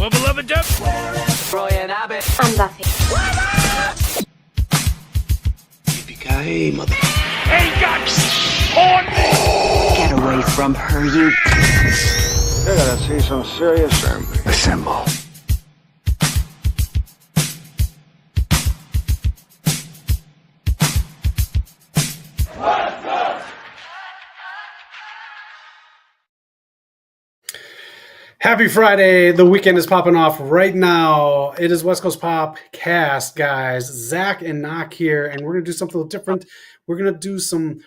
I'm Buffy. Yippee-ki-yay, mother... Get away from her, you... You're gonna see some serious... Assemble. Happy Friday. The weekend is popping off right now. It is West Coast Pop Cast, guys. Zach and Knock here, and we're going to do something a little different. We're going to do some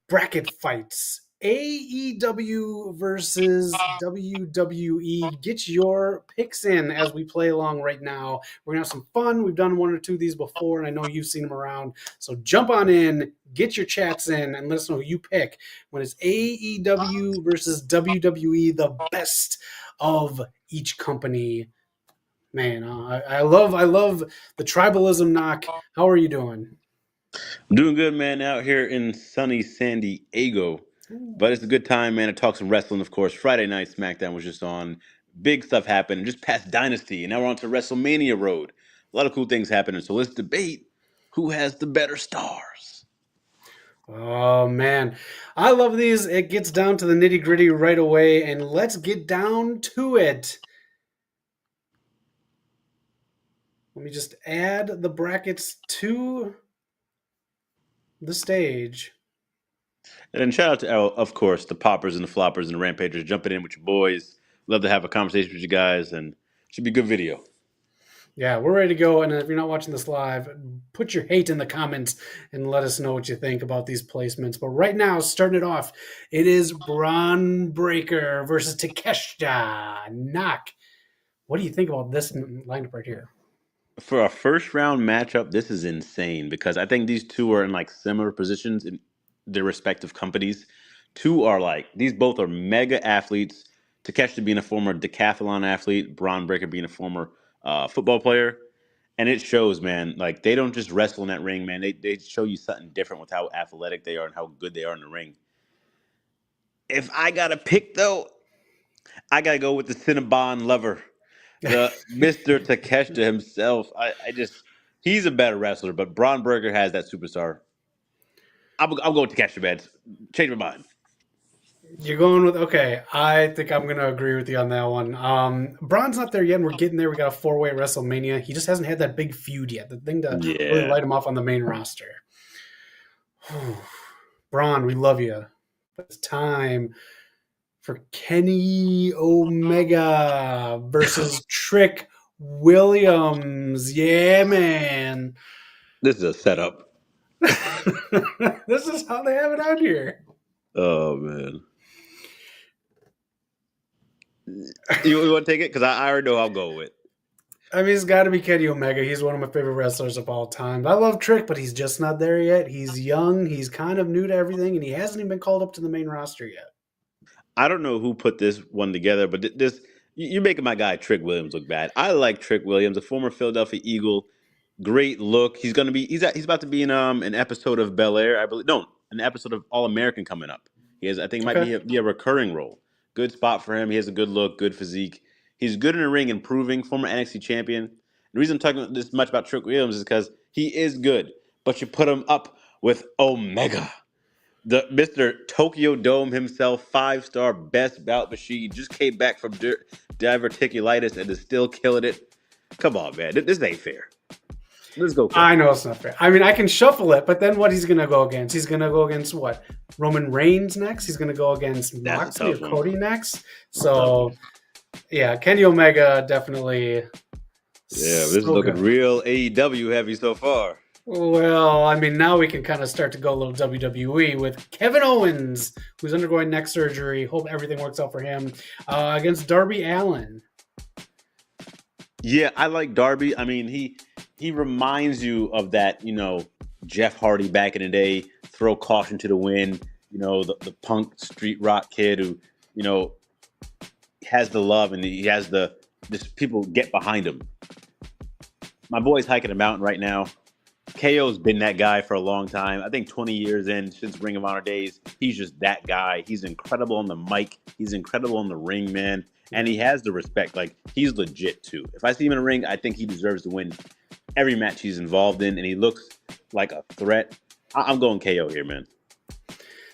bracket fights. AEW versus WWE. Get your picks in as we play along right now. We're going to have some fun. We've done one or two of these before, and I know you've seen them around. So jump on in, get your chats in, and let us know who you pick when it's AEW versus WWE, the best of each company. Man, I love the tribalism. Knock. How are you doing? I'm doing good, man, out here in sunny San Diego. But it's a good time, man, to talk some wrestling, of course. Friday night SmackDown was just on. Big stuff happened, just past Dynasty, and now we're on to WrestleMania Road. A lot of cool things happening, so let's debate who has the better stars. Oh, man. I love these. It gets down to the nitty-gritty right away, and let's get down to it. Let me just add the brackets to the stage. And then shout out to, of course, the Poppers and the Floppers and the Rampagers jumping in with your boys. Love to have a conversation with you guys, and should be a good video. Yeah, we're ready to go. And if you're not watching this live, put your hate in the comments and let us know what you think about these placements. But right now, starting it off, it is Braun Breaker versus Takeshita. Knock. What do you think about this lineup right here? For a first round matchup, this is insane because I think these two are in like similar positions in their respective companies. These both are mega athletes. Takeshita being a former decathlon athlete, Braun Breaker being a former football player. And it shows, man, like they don't just wrestle in that ring, man. They show you something different with how athletic they are and how good they are in the ring. If I got to pick, though, I got to go with the Cinnabon lover, the Mr. Takeshita himself. He's a better wrestler, but Braun Breaker has that superstar. I'll go with Takeshita, man. Change my mind. You're going with, okay, I think I'm going to agree with you on that one. Braun's not there yet, and we're getting there. We got a four-way WrestleMania. He just hasn't had that big feud yet, the thing to really light him off on the main roster. Braun, we love you. But it's time for Kenny Omega versus Trick Williams. Yeah, man. This is a setup. This is how they have it out here. Oh, man. You want to take it? Because I already know how I'll go with. I mean, it's got to be Kenny Omega. He's one of my favorite wrestlers of all time. I love Trick, but he's just not there yet. He's young. He's kind of new to everything, and he hasn't even been called up to the main roster yet. I don't know who put this one together, but you're making my guy Trick Williams look bad. I like Trick Williams, a former Philadelphia Eagle. Great look. He's about to be in an episode of Bel Air, I believe. No, an episode of All American coming up. I think it might be a recurring role. Good spot for him. He has a good look, good physique. He's good in the ring, improving. Former NXT champion. The reason I'm talking this much about Trick Williams is because he is good, but you put him up with Omega, the Mr. Tokyo Dome himself, 5-star best bout machine. Just came back from diverticulitis and is still killing it. Come on, man. This ain't fair. Let's go. I know it's not fair. I mean, I can shuffle it, but then what he's going to go against? He's going to go against what? Roman Reigns next? He's going to go against Moxley or Cody next? So, yeah, Kenny Omega definitely. Yeah, this is looking real AEW heavy so far. Well, I mean, now we can kind of start to go a little WWE with Kevin Owens, who's undergoing neck surgery. Hope everything works out for him. Against Darby Allin. Yeah, I like Darby. I mean, he reminds you of that, Jeff Hardy back in the day, throw caution to the wind, the punk street rock kid who, has the love and he has this people get behind him. My boy's hiking a mountain right now. KO's been that guy for a long time. I think 20 years in, since Ring of Honor days, he's just that guy. He's incredible on the mic. He's incredible in the ring, man. and he has the respect. Like, he's legit too. If I see him in a ring, I think he deserves to win every match he's involved in, and he looks like a threat. I'm going KO here, man.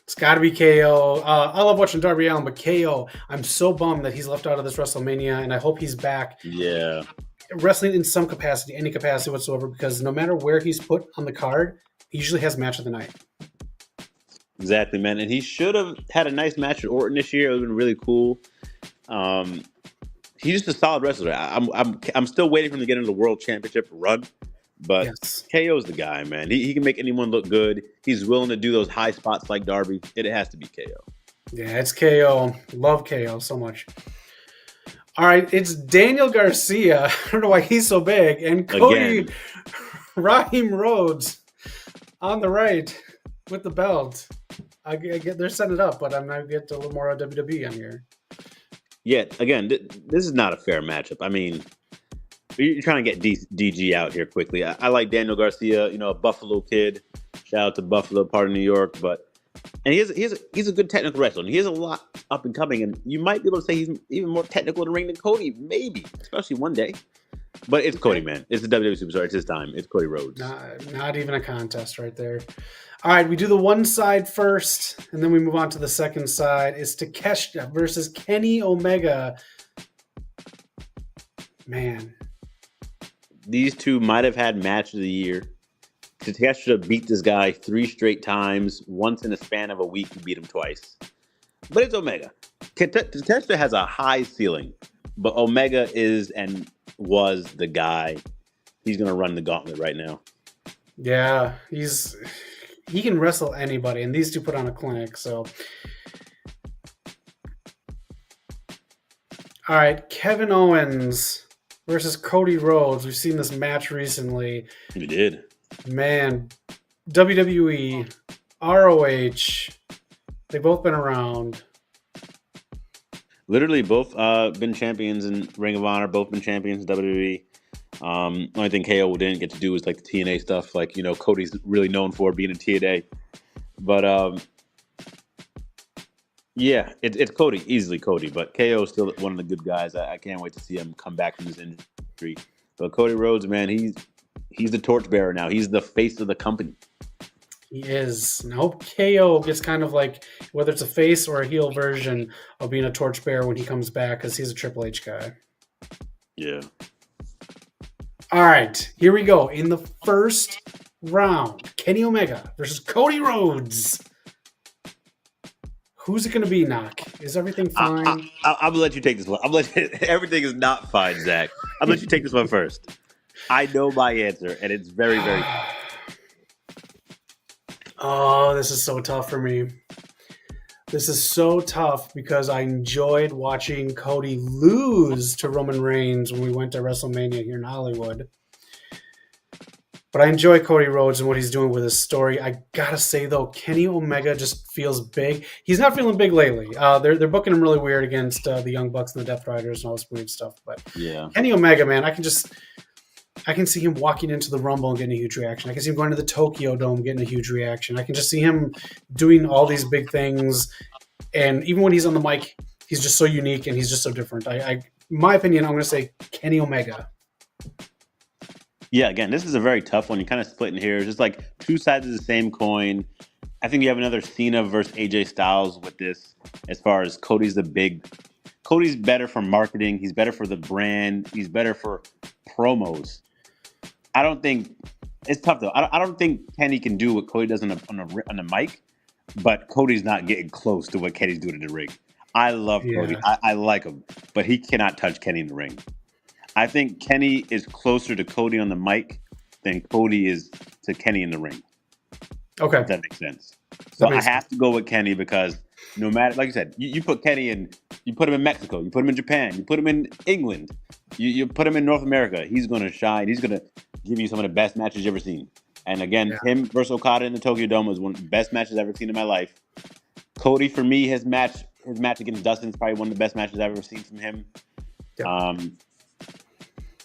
It's got to be KO. I love watching Darby Allin, but KO, I'm so bummed that he's left out of this WrestleMania, and I hope he's back. Yeah. Wrestling in some capacity, any capacity whatsoever, because no matter where he's put on the card, he usually has match of the night. Exactly, man. And he should have had a nice match with Orton this year. It would have been really cool. He's just a solid wrestler. I'm still waiting for him to get into the World Championship run, but Yes. KO's the guy, man. He can make anyone look good. He's willing to do those high spots like Darby. It has to be KO. Yeah, it's KO. Love KO so much. All right, it's Daniel Garcia. I don't know why he's so big. And Cody Raheem Rhodes on the right with the belt. I get they're setting it up, but I'm going to get a little more WWE on here. Yeah, again, this is not a fair matchup. I mean, you're trying to get DG out here quickly. I like Daniel Garcia, a Buffalo kid. Shout out to Buffalo, part of New York, and he's a good technical wrestler. And he has a lot up and coming, and you might be able to say he's even more technical in the ring than Cody, maybe, especially one day. But it's Cody, man. It's the WWE superstar. It's his time. It's Cody Rhodes. Not even a contest right there. All right, we do the one side first, and then we move on to the second side. It's Takeshita versus Kenny Omega. Man. These two might have had match of the year. Takeshita beat this guy 3 straight times. Once in a span of a week, he beat him twice. But it's Omega. Takeshita has a high ceiling, but Omega is and was the guy. He's going to run the gauntlet right now. Yeah, he can wrestle anybody, and these two put on a clinic. So, all right, Kevin Owens versus Cody Rhodes. We've seen this match recently. We did. Man, WWE, ROH, they've both been around. Literally both been champions in Ring of Honor, both been champions in WWE. Only thing KO didn't get to do was like the TNA stuff. Like, Cody's really known for being in TNA. But yeah, it's Cody, easily Cody. But KO is still one of the good guys. I can't wait to see him come back from his injury. But Cody Rhodes, man, he's the torchbearer now. He's the face of the company. He is. And I hope KO gets kind of like, whether it's a face or a heel version of being a torchbearer when he comes back, because he's a Triple H guy. Yeah. All right, here we go. In the first round, Kenny Omega versus Cody Rhodes. Who's it going to be, Knock? Is everything fine? I'm going to let you take this one. Everything is not fine, Zach. I'm going to let you take this one first. I know my answer, and it's very, very Oh, this is so tough for me. This is so tough because I enjoyed watching Cody lose to Roman Reigns when we went to WrestleMania here in Hollywood. But I enjoy Cody Rhodes and what he's doing with his story. I gotta say though, Kenny Omega just feels big. He's not feeling big lately. They're booking him really weird against the Young Bucks and the Death Riders and all this weird stuff. But yeah, Kenny Omega, man, I can see him walking into the Rumble and getting a huge reaction. I can see him going to the Tokyo Dome getting a huge reaction. I can just see him doing all these big things. And even when he's on the mic, he's just so unique and he's just so different. In my opinion, I'm going to say Kenny Omega. Yeah, again, this is a very tough one. You're kind of splitting here. It's just like two sides of the same coin. I think you have another Cena versus AJ Styles with this as far as Cody's better for marketing. He's better for the brand. He's better for promos. I don't think it's tough though. I don't think Kenny can do what Cody does on the mic, but Cody's not getting close to what Kenny's doing in the ring. I love Cody. I like him, but he cannot touch Kenny in the ring. I think Kenny is closer to Cody on the mic than Cody is to Kenny in the ring. Okay. If that makes sense. So I have to go with Kenny because no matter, like you said, you put Kenny in, you put him in Mexico, you put him in Japan, you put him in England, you put him in North America, he's going to shine. He's going to give you some of the best matches you've ever seen. And again, him versus Okada in the Tokyo Dome was one of the best matches I've ever seen in my life. Cody, for me, his match against Dustin is probably one of the best matches I've ever seen from him.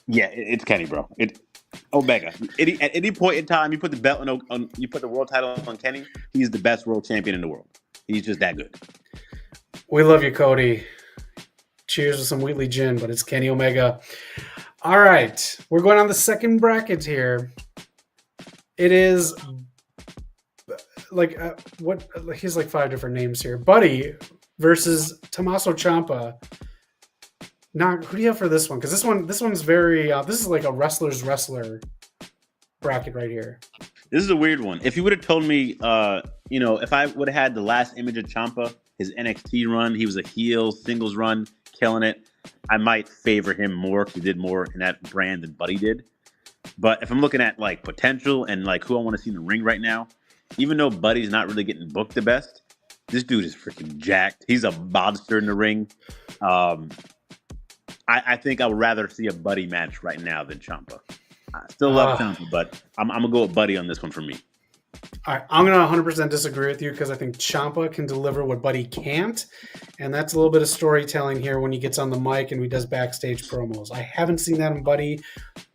Yeah. It's Kenny, bro. Omega. At any point in time, you put the belt you put the world title on Kenny, he's the best world champion in the world. He's just that good. We love you, Cody. Cheers with some Wheatley gin, but it's Kenny Omega. All right, we're going on the second bracket here. It is like what? He's like 5 different names here. Buddy versus Tommaso Ciampa. Not who do you have for this one? Because this one's very. This is like a wrestler's wrestler bracket right here. This is a weird one. If you would have told me, if I would have had the last image of Ciampa, his NXT run, he was a heel singles run, killing it. I might favor him more because he did more in that brand than Buddy did. But if I'm looking at like potential and like who I want to see in the ring right now, even though Buddy's not really getting booked the best, this dude is freaking jacked. He's a monster in the ring. I think I would rather see a Buddy match right now than Ciampa. I still love Ciampa, but I'm going to go with Buddy on this one for me. All right, I'm going to 100% disagree with you because I think Ciampa can deliver what Buddy can't, and that's a little bit of storytelling here when he gets on the mic and he does backstage promos. I haven't seen that in Buddy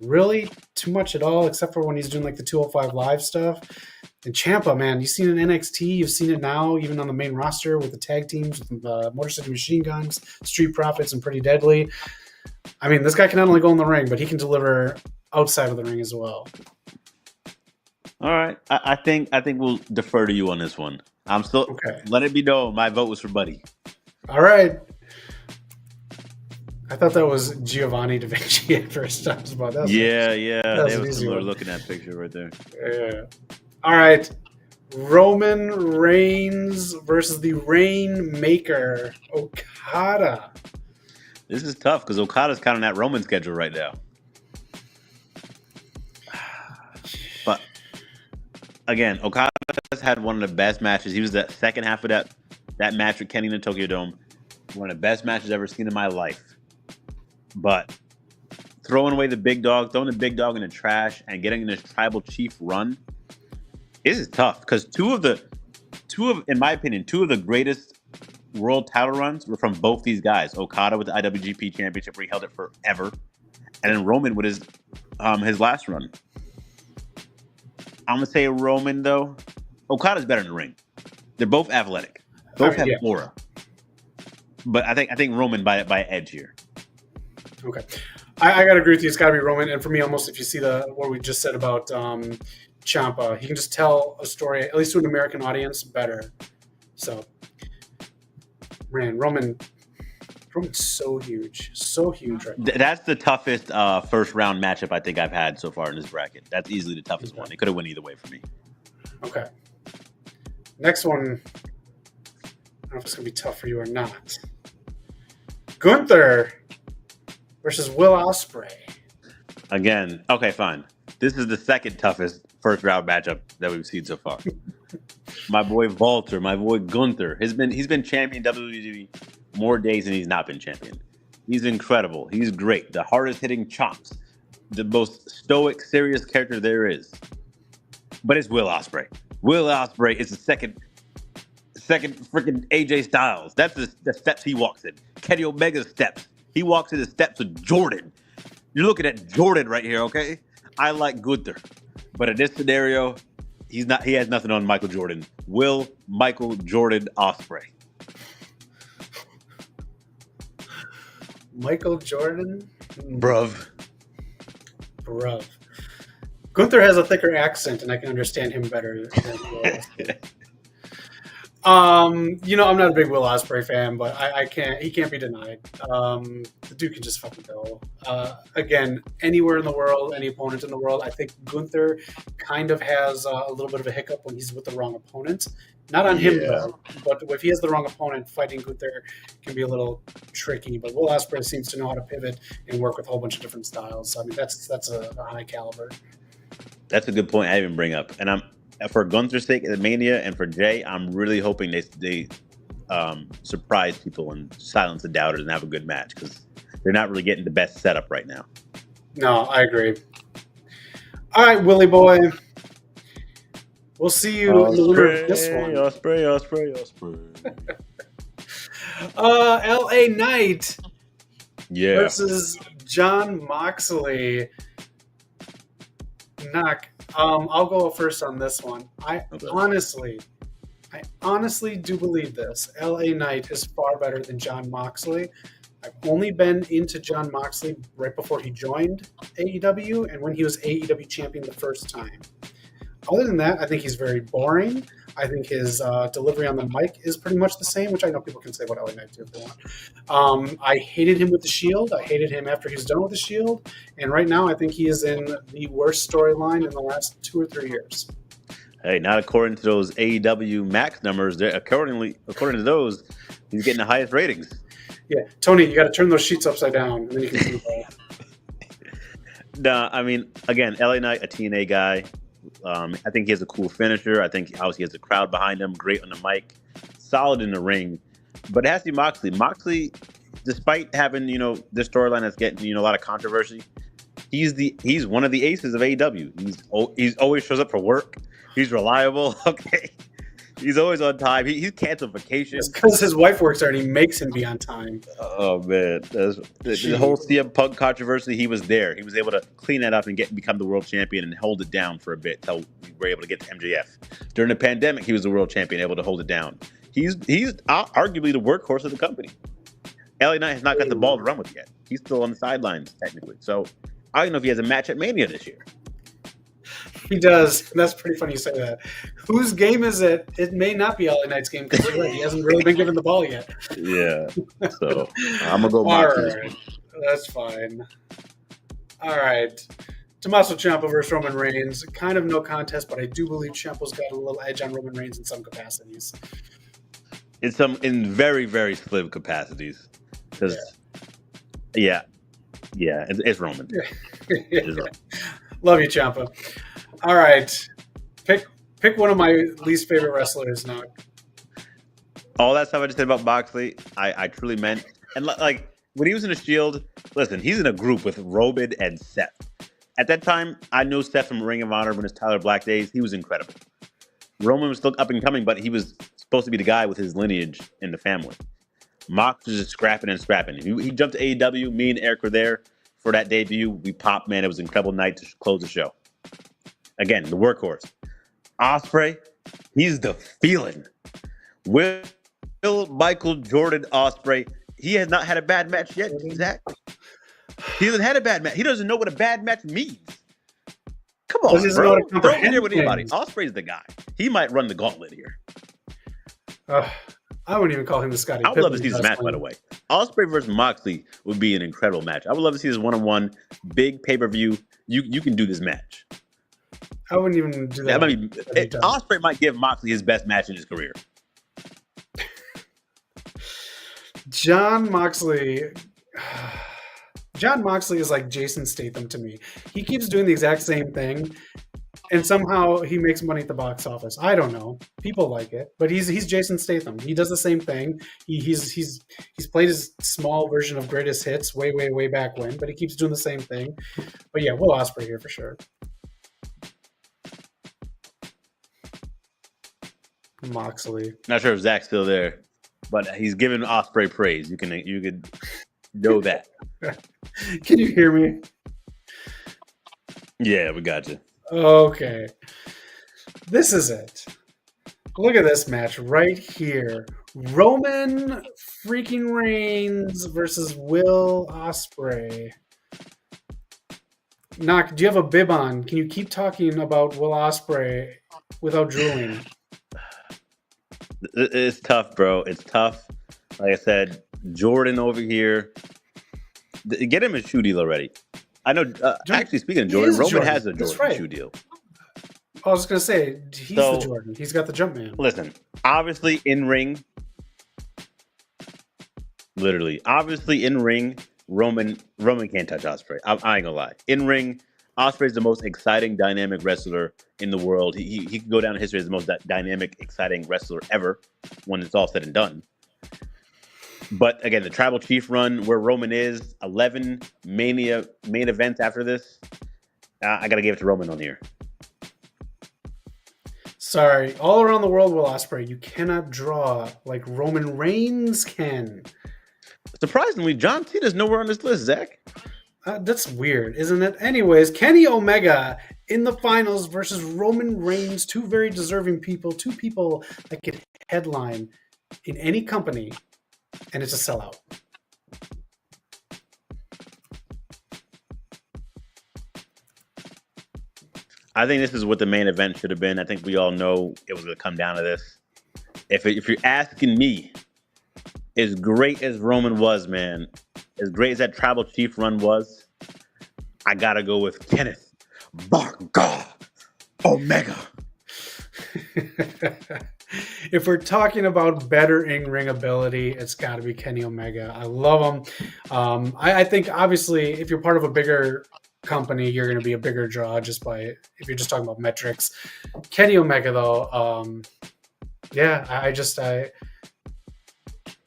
really too much at all, except for when he's doing like the 205 Live stuff. And Ciampa, man, you've seen it in NXT, you've seen it now, even on the main roster with the tag teams, with the Motor City Machine Guns, Street Profits, and Pretty Deadly. I mean, this guy can not only go in the ring, but he can deliver outside of the ring as well. All right, I think we'll defer to you on this one. I'm still okay. Let it be known, my vote was for Buddy. All right. I thought that was Giovanni Da Vinci at first. Yeah. They were looking at that picture right there. Yeah. All right. Roman Reigns versus the Rainmaker, Okada. This is tough because Okada's kind of on that Roman schedule right now. But again, Okada has had one of the best matches. He was the second half of that match with Kenny in the Tokyo Dome. One of the best matches I've ever seen in my life. But throwing the big dog in the trash and getting in this tribal chief run, this is tough because in my opinion, two of the greatest world title runs were from both these guys. Okada with the IWGP Championship where he held it forever, and then Roman with his last run. I'm gonna say Roman though. Okada's better in the ring. They're both athletic. Both have aura. But I think Roman by edge here. Okay, I gotta agree with you. It's gotta be Roman, and for me, almost if you see what we just said about Ciampa, he can just tell a story at least to an American audience better. So, man, Roman's so huge right now. That's the toughest first round matchup I think I've had so far in this bracket. That's easily the toughest one. It could have went either way for me. Okay. Next one. I don't know if it's gonna be tough for you or not. Gunther versus Will Ospreay. Again, okay, fine. This is the second toughest first round matchup that we've seen so far. My boy Walter, my boy Gunther, he's been champion WWE more days than he's not been champion. He's incredible. He's great. The hardest hitting chops. The most stoic, serious character there is. But it's Will Ospreay. Will Ospreay is the second freaking AJ Styles. That's the steps he walks in. Kenny Omega's steps. He walks in the steps of Jordan. You're looking at Jordan right here, okay? I like Gunther. But in this scenario, he has nothing on Michael Jordan. Michael Jordan Ospreay. Michael Jordan? Bruv. Gunther has a thicker accent, and I can understand him better than Will. I'm not a big Will Ospreay fan, but he can't be denied. The dude can just fucking go. Again, anywhere in the world, any opponent in the world, I think Gunther kind of has a little bit of a hiccup when he's with the wrong opponent. Not on him, though, but if he has the wrong opponent, fighting Gunther can be a little tricky. But Will Ospreay seems to know how to pivot and work with a whole bunch of different styles. So, I mean, that's a high caliber. That's a good point I even bring up. And for Gunther's sake at Mania and for Jay, I'm really hoping they surprise people and silence the doubters and have a good match because they're not really getting the best setup right now. No, I agree. All right, Willie boy. We'll see you in the winner of this one. Ospreay. LA Knight versus Jon Moxley. Knock. I'll go first on this one. I honestly do believe this. LA Knight is far better than Jon Moxley. I've only been into Jon Moxley right before he joined AEW and when he was AEW champion the first time. Other than that, I think he's very boring. I think his delivery on the mic is pretty much the same, which I know people can say what LA Knight do if they want. I hated him with the Shield. I hated him after he's done with the Shield. And right now, I think he is in the worst storyline in the last 2 or 3 years. Hey, not according to those AEW Max numbers. According to those, he's getting the highest ratings. Yeah, Tony, you got to turn those sheets upside down, and then you can see the ball. No, I mean, again, LA Knight, a TNA guy. I think he has a cool finisher. I think obviously he has a crowd behind him. Great on the mic, solid in the ring. But it has to be Moxley. Moxley, despite having this storyline that's getting a lot of controversy, he's one of the aces of AEW. He's always shows up for work. He's reliable. Okay, he's always on time. He's canceled vacation. It's because his wife works there and he makes him be on time. Oh man, the whole CM Punk controversy. He was there. He was able to clean that up and become the world champion and hold it down for a bit till we were able to get to MJF. During the pandemic, he was the world champion, able to hold it down. He's arguably the workhorse of the company. LA Knight has not got the ball to run with yet. He's still on the sidelines technically. So I don't know if he has a match at Mania this year. He does. That's pretty funny you say that. Whose game is it? It may not be LA Knight's game because he hasn't really been given the ball yet. Yeah. So I'm going to go Moxley. All right. That's fine. All right. Tommaso Ciampa versus Roman Reigns. Kind of no contest, but I do believe Ciampa's got a little edge on Roman Reigns in some capacities. In very, very slim capacities. Because, yeah, it's Roman. It's Roman. Love you, Ciampa. All right. Pick one of my least favorite wrestlers now. All that stuff I just said about Moxley, I truly meant. And like when he was in the Shield, listen, he's in a group with Roman and Seth. At that time, I knew Seth from Ring of Honor when his Tyler Black days. He was incredible. Roman was still up and coming, but he was supposed to be the guy with his lineage in the family. Mox was just scrapping and scrapping. He jumped to AEW. Me and Eric were there for that debut. We popped, man. It was an incredible night to close the show. Again, the workhorse. Ospreay, he's the feeling. Will Michael Jordan Ospreay, he has not had a bad match yet, Zach. He hasn't had a bad match. He doesn't know what a bad match means. Come on, bro. Don't be there with anybody. Ospreay's the guy. He might run the gauntlet here. I wouldn't even call him the Scotty I would love to see this match, by the way. Ospreay versus Moxley would be an incredible match. I would love to see this one-on-one, big pay-per-view. You can do this match. I wouldn't even do that. Ospreay might give Moxley his best match in his career. Jon Moxley is like Jason Statham to me. He keeps doing the exact same thing, and somehow he makes money at the box office. I don't know. People like it, but he's Jason Statham. He does the same thing. He's played his small version of Greatest Hits way back when, but he keeps doing the same thing. But yeah, Will Ospreay here for sure. Moxley. Not sure if Zach's still there, but he's giving Ospreay praise. You could know that. Can you hear me? Yeah, we got you. Okay. This is it. Look at this match right here. Roman freaking Reigns versus Will Ospreay. Knock, do you have a bib on? Can you keep talking about Will Ospreay without drooling? It's tough, bro. It's tough. Like I said, Jordan over here. Get him a shoe deal already. I know. Actually, speaking of Jordan, Roman has a Jordan shoe deal. I was going to say, he's the Jordan. He's got the jump man. Listen, obviously in ring, Roman can't touch Ospreay. I ain't gonna lie. In ring, Ospreay's the most exciting, dynamic wrestler in the world. He can go down in history as the most dynamic, exciting wrestler ever when it's all said and done. But again, the Tribal Chief run where Roman is, 11 Mania main events after this, I got to give it to Roman on here. Sorry. All around the world, Will Ospreay, you cannot draw like Roman Reigns can. Surprisingly, John Cena's nowhere on this list, Zach. That's weird, isn't it? Anyways, Kenny Omega in the finals versus Roman Reigns. Two very deserving people. Two people that could headline in any company, and it's a sellout. I think this is what the main event should have been. I think we all know it was going to come down to this. If you're asking me, as great as Roman was, man, as great as that Tribal Chief run was, I got to go with Kenneth Barga Omega. If we're talking about better in-ring ability, it's got to be Kenny Omega. I love him. I think, obviously, if you're part of a bigger company, you're going to be a bigger draw just by, if you're just talking about metrics. Kenny Omega, though,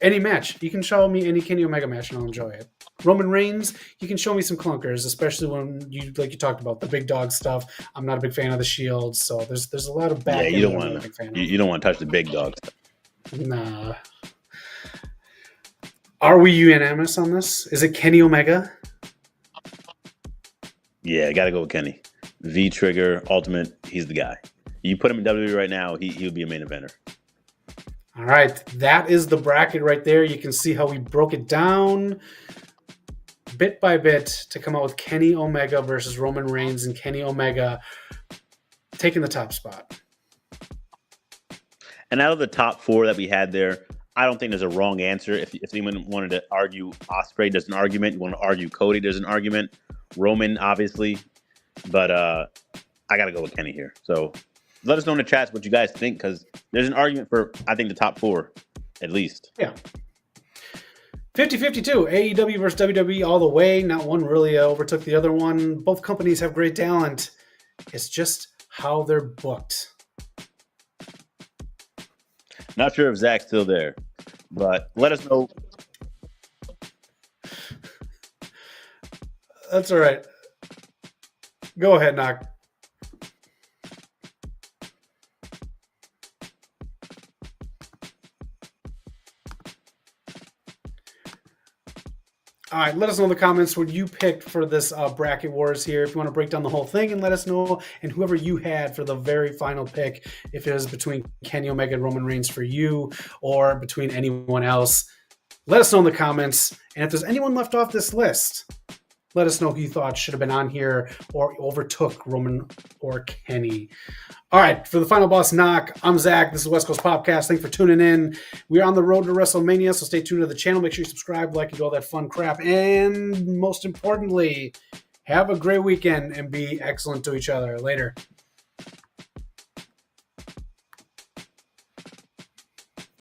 any match. You can show me any Kenny Omega match and I'll enjoy it. Roman Reigns, you can show me some clunkers, especially when you talked about the big dog stuff. I'm not a big fan of the Shield, so there's a lot of bad. Yeah, you don't want to touch the big dog stuff. Nah. Are we unanimous on this? Is it Kenny Omega? Yeah, got to go with Kenny. V Trigger, Ultimate, he's the guy. You put him in WWE right now, he would be a main eventer. All right, that is the bracket right there. You can see how we broke it down bit by bit to come out with Kenny Omega versus Roman Reigns, and Kenny Omega taking the top spot. And out of the top 4 that we had there, I don't think there's a wrong answer. If anyone wanted to argue Ospreay, there's an argument. You want to argue Cody, there's an argument. Roman, obviously. But I got to go with Kenny here. So let us know in the chats what you guys think, because there's an argument for, I think, the top 4, at least. Yeah. 50-52, AEW versus WWE all the way. Not one really overtook the other one. Both companies have great talent. It's just how they're booked. Not sure if Zach's still there, but let us know. That's all right. Go ahead, Knock. All right, let us know in the comments what you picked for this bracket wars here. If you want to break down the whole thing, and let us know, and whoever you had for the very final pick, if it was between Kenny Omega and Roman Reigns for you, or between anyone else, let us know in the comments. And if there's anyone left off this list, let us know who you thought should have been on here or overtook Roman or Kenny. All right, for the final boss knock, I'm Zach. This is West Coast Popcast. Thanks for tuning in. We're on the road to WrestleMania, so stay tuned to the channel. Make sure you subscribe, like, and do all that fun crap. And most importantly, have a great weekend and be excellent to each other. Later.